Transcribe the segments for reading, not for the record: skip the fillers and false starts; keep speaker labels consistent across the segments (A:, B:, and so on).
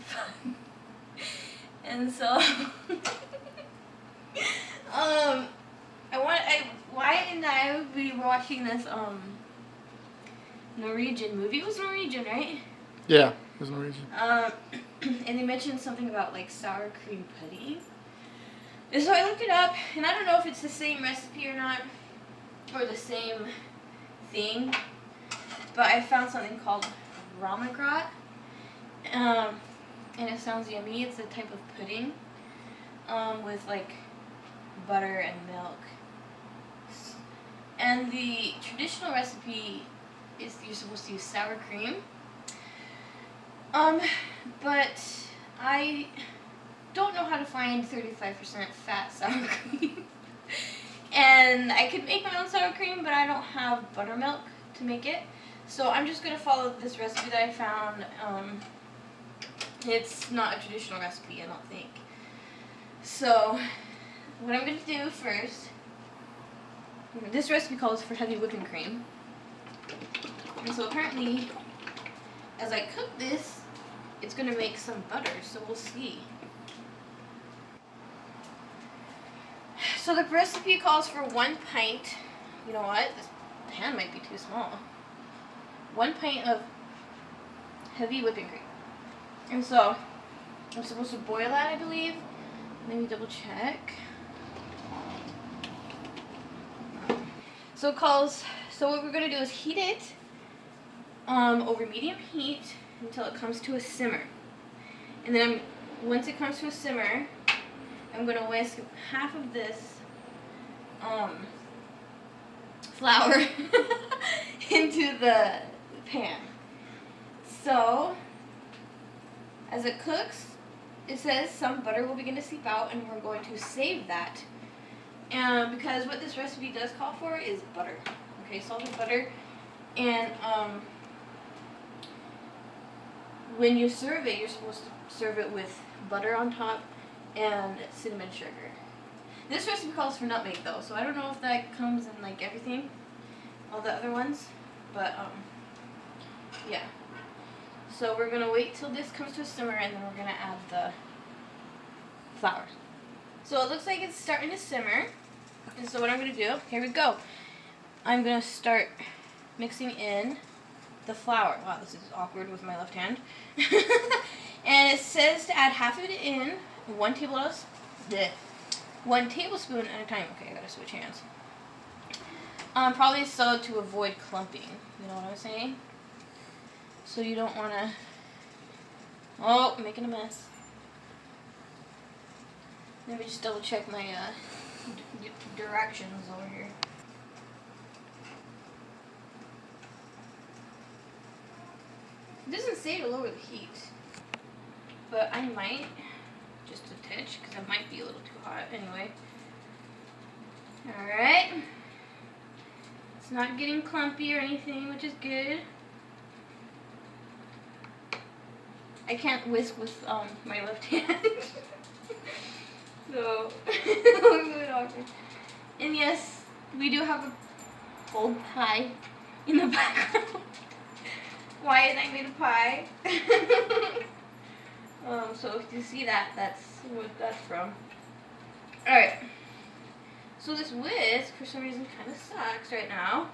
A: fun. And so, why didn't I be watching this, Norwegian movie? It was Norwegian, right?
B: Yeah, it was Norwegian.
A: And they mentioned something about, like, sour cream pudding. And so I looked it up, and I don't know if it's the same recipe or not, or the same thing, but I found something called Rommegrot, and it sounds yummy. It's a type of pudding, with, like, butter and milk. And the traditional recipe is you're supposed to use sour cream. But I don't know how to find 35% fat sour cream. And I could make my own sour cream, but I don't have buttermilk to make it. So I'm just going to follow this recipe that I found. It's not a traditional recipe, I don't think. So what I'm going to do first, this recipe calls for heavy whipping cream. And so apparently, as I cook this, it's going to make some butter, so we'll see. So the recipe calls for 1 pint. You know what? This pan might be too small. 1 pint of heavy whipping cream. And so I'm supposed to boil that, I believe. Let me double check. So what we're going to do is heat it over medium heat until it comes to a simmer. And then once it comes to a simmer, I'm going to whisk half of this flour into the pan. So as it cooks, it says some butter will begin to seep out, and we're going to save that. Because what this recipe does call for is butter. Okay, salted butter. And when you serve it, you're supposed to serve it with butter on top and cinnamon sugar. This recipe calls for nutmeg though, so I don't know if that comes in like everything, all the other ones, but yeah. So we're gonna wait till this comes to a simmer, and then we're gonna add the flour. So it looks like it's starting to simmer, and so what I'm gonna do, here we go. I'm gonna start mixing in the flour. Wow, this is awkward with my left hand. And it says to add half of it in, 1 tablespoon at a time. Okay, I gotta switch hands. Probably so to avoid clumping. You know what I'm saying? So you don't wanna. Oh, making a mess. Let me just double check my directions over here. It doesn't say to lower the heat, but I might, just a touch, because it might be a little too hot anyway. Alright. It's not getting clumpy or anything, which is good. I can't whisk with my left hand. So, it looks really awkward. And yes, we do have a old pie in the background. Wyatt and I made a pie. So if you see that, that's what that's from. Alright. So this whisk, for some reason, kind of sucks right now.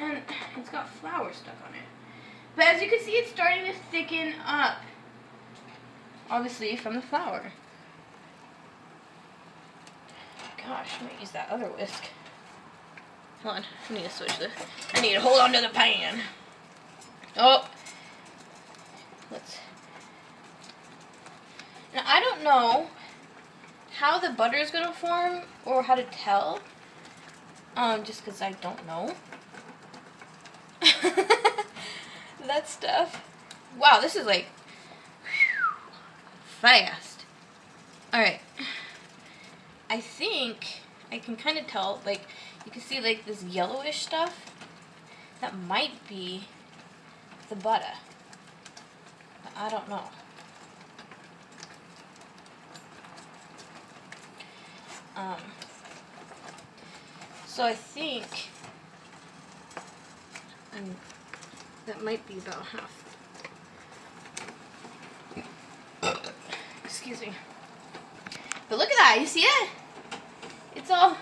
A: And it's got flour stuck on it. But as you can see, it's starting to thicken up. Obviously, from the flour. Gosh, I might use that other whisk. Hold on, I need to switch this. I need to hold on to the pan. Oh. Now, I don't know how the butter is going to form or how to tell. Just because I don't know. That stuff. Wow, this is like fast. Alright. I think I can kind of tell, like, you can see like this yellowish stuff. That might be the butter. But I don't know. So I think that might be about half. Excuse me. But look at that. You see it? It's all...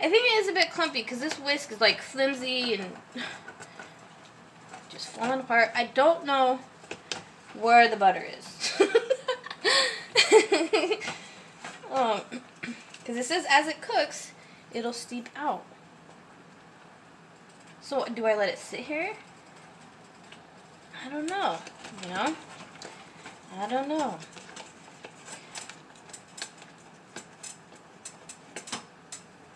A: I think it is a bit clumpy because this whisk is like flimsy and just falling apart. I don't know where the butter is. Because it says as it cooks, it'll steep out. So do I let it sit here? I don't know. You know? I don't know.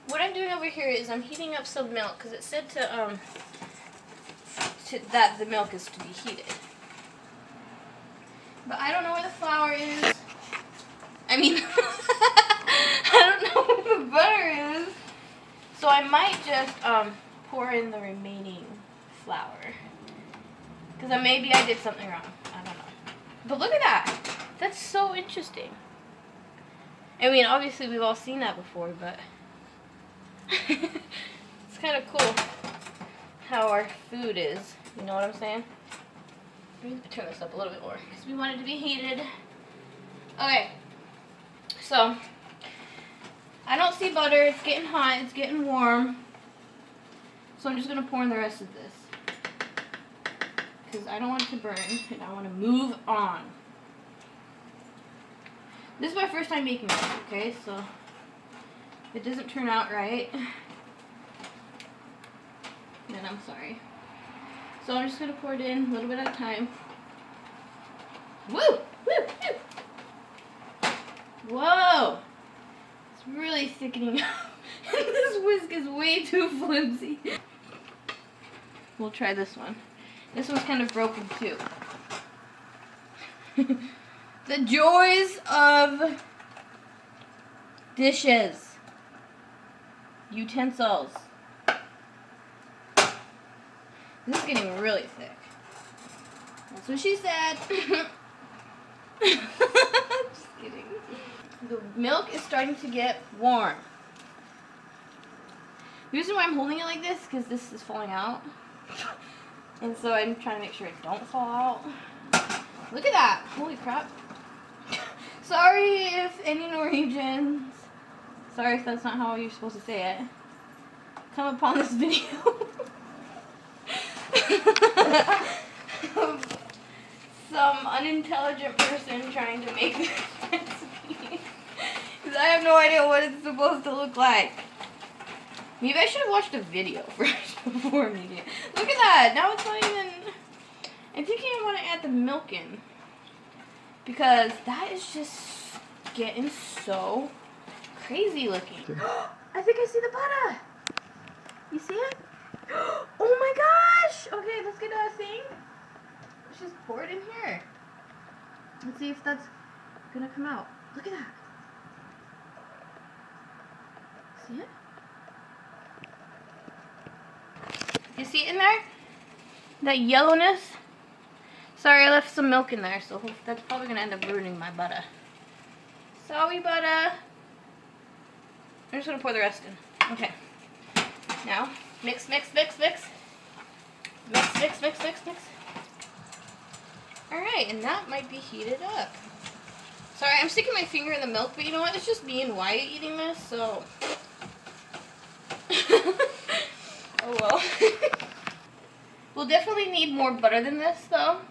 A: What I'm doing over here is I'm heating up some milk because it said that the milk is to be heated. But I don't know where the flour is. I mean, I don't know where the butter is. So I might just pour in the remaining flour. Because maybe I did something wrong. I don't know. But look at that. That's so interesting. I mean, obviously we've all seen that before, but it's kind of cool how our food is. You know what I'm saying? Let me turn this up a little bit more because we want it to be heated. Okay. So, I don't see butter. It's getting hot. It's getting warm. So I'm just going to pour in the rest of this. Because I don't want it to burn. And I want to move on. This is my first time making this, okay? So, if it doesn't turn out right, then I'm sorry. So I'm just going to pour it in a little bit at a time. Woo! Woo! Woo! Whoa! It's really thickening up. This whisk is way too flimsy. We'll try this one. This one's kind of broken too. The joys of dishes. Utensils. This is getting really thick. That's what she said. Just kidding. The milk is starting to get warm. The reason why I'm holding it like this is because this is falling out. And so I'm trying to make sure it don't fall out. Look at that. Holy crap. Sorry if any Norwegians, sorry if that's not how you're supposed to say it, come upon this video. Some unintelligent person trying to make this recipe. Because I have no idea what it's supposed to look like. Maybe I should have watched a video first before making it. Look at that. Now it's not even... I'm thinking I want to add the milk in. Because that is just getting so crazy looking. I think I see the butter. You see it? Oh my gosh! Okay, let's get a thing. Let's just pour it in here. Let's see if that's gonna come out. Look at that. See it? You see it in there? That yellowness? Sorry, I left some milk in there, so that's probably gonna end up ruining my butter. Sorry, butter. I'm just gonna pour the rest in. Okay. Now, mix, mix, mix, mix. Mix, mix, mix, mix, mix. Alright, and that might be heated up. Sorry, I'm sticking my finger in the milk, but you know what? It's just me and Wyatt eating this, so... Oh well. We'll definitely need more butter than this, though.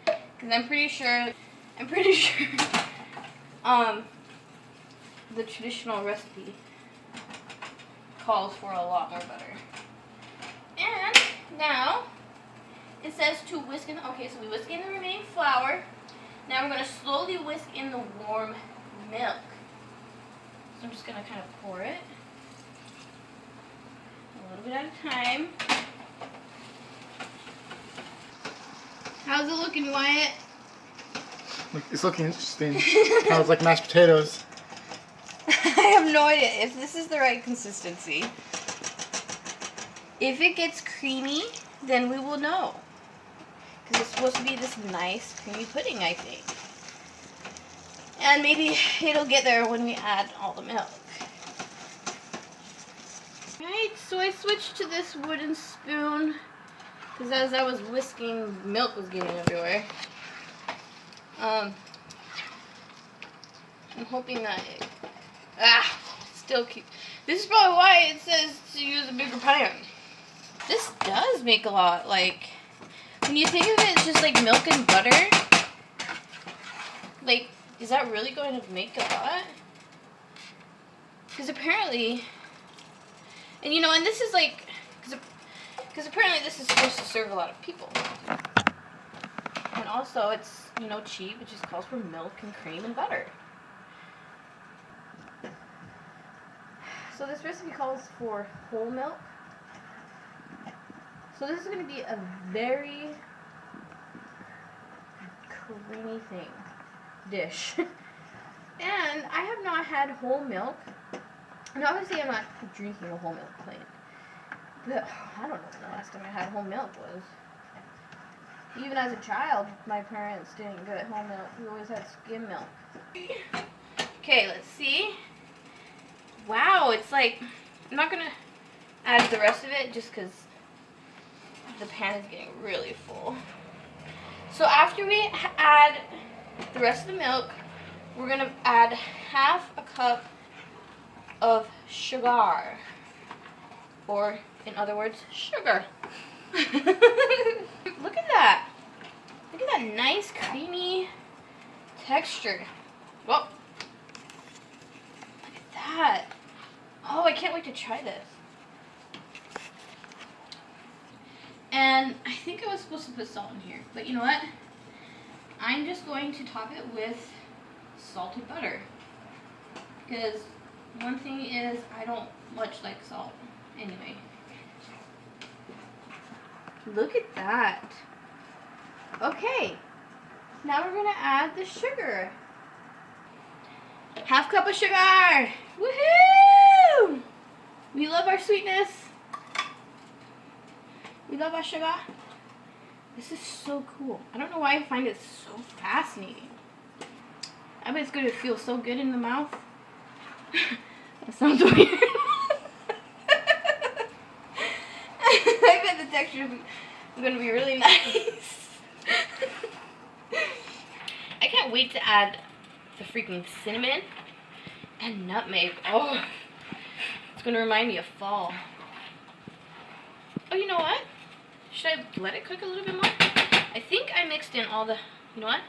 A: Because I'm pretty sure, the traditional recipe calls for a lot more butter. And now, it says to whisk in, okay, so we whisk in the remaining flour. Now we're going to slowly whisk in the warm milk. So I'm just going to kind of pour it a little bit at a time. How's it looking, Wyatt?
B: It's looking interesting. Smells like mashed potatoes.
A: I have no idea if this is the right consistency. If it gets creamy, then we will know. Because it's supposed to be this nice creamy pudding, I think. And maybe it'll get there when we add all the milk. Alright, so I switched to this wooden spoon. Because as I was whisking, milk was getting everywhere. I'm hoping that it, still keep. This is probably why it says to use a bigger pan. This does make a lot. Like, when you think of it, it's just like milk and butter. Like, is that really going to make a lot? Because apparently, and you know, and this is like, because apparently this is supposed to serve a lot of people. And also, it's, you know, cheap. It just calls for milk and cream and butter. So this recipe calls for whole milk. So this is going to be a very creamy dish. And I have not had whole milk. And obviously I'm not drinking a whole milk plain. But I don't know when the last time I had whole milk was. Even as a child, my parents didn't get whole milk. We always had skim milk. Okay, let's see. Wow, it's like, I'm not going to add the rest of it just because the pan is getting really full. So after we add the rest of the milk, we're going to add half a cup of sugar. Or, in other words, sugar. Look at that. Look at that nice, creamy texture. Whoa. Look at that. Oh, I can't wait to try this. And I think I was supposed to put salt in here. But you know what? I'm just going to top it with salted butter. Because one thing is, I don't much like salt anyway. Look at that. Okay. Now we're going to add the sugar. Half cup of sugar. Woohoo! We love our sweetness. We love our sugar. This is so cool. I don't know why I find it so fascinating. I bet it's going to feel so good in the mouth. That sounds weird. I bet the texture is going to be really nice. I can't wait to add the freaking cinnamon and nutmeg. Oh, it's going to remind me of fall. Oh, you know what? Should I let it cook a little bit more? I think I mixed in all the, you know what?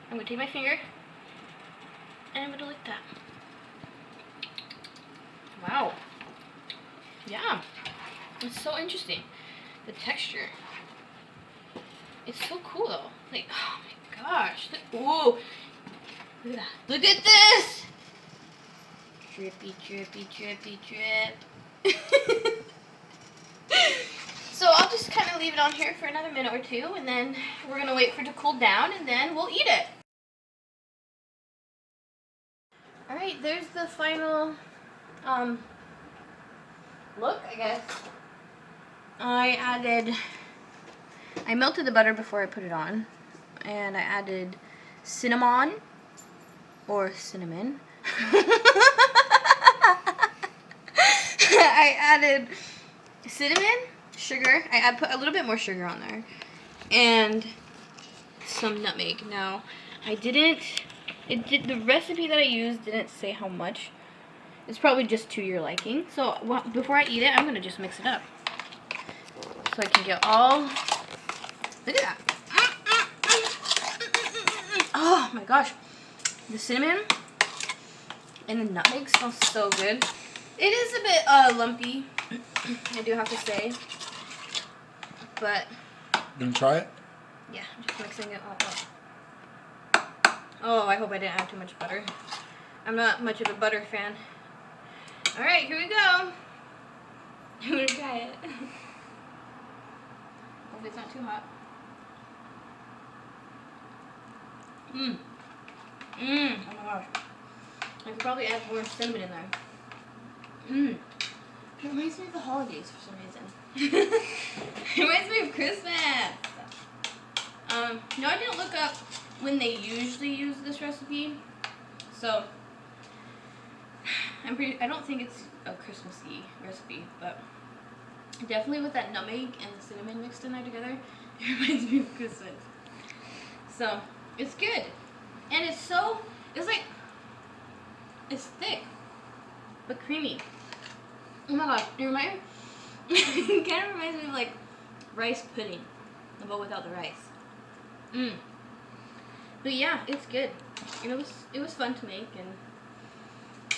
A: I'm going to take my finger and I'm going to lick that. Wow. Yeah. It's so interesting. The texture. It's so cool though. Like, oh my gosh. Ooh. Look at that. Look at this! Drippy, drippy, drippy, drip. So I'll just kind of leave it on here for another minute or two, and then we're going to wait for it to cool down, and then we'll eat it. Alright, there's the final look, I guess. I melted the butter before I put it on, and I added cinnamon, or cinnamon. I added cinnamon, sugar. I put a little bit more sugar on there, and some nutmeg. Now, the recipe that I used didn't say how much. It's probably just to your liking. So before I eat it, I'm gonna just mix it up, so I can get all. Look at that. Oh my gosh, the cinnamon and the nutmeg smells so good. It is a bit lumpy, I do have to say, but.
B: You gonna try it?
A: Yeah, just mixing it all up. Oh, I hope I didn't add too much butter. I'm not much of a butter fan. Alright, here we go. I'm gonna try it. Hope it's not too hot. Oh my gosh. I could probably add more cinnamon in there. It reminds me of the holidays for some reason. It reminds me of Christmas. No, I didn't look up when they usually use this recipe, so I don't think it's a Christmassy recipe, but definitely with that nutmeg and the cinnamon mixed in there together, it reminds me of Christmas. So it's good, and it's like It's thick, but creamy. Oh my gosh, it reminds it kind of reminds me of like rice pudding, but without the rice. But yeah, it's good. It was fun to make, and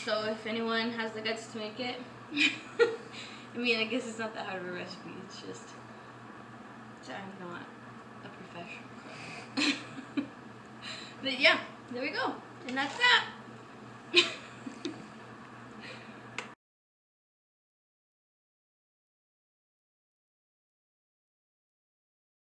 A: so if anyone has the guts to make it, I mean, I guess it's not that hard of a recipe. It's just I'm not a professional cook. But yeah, there we go, and that's that.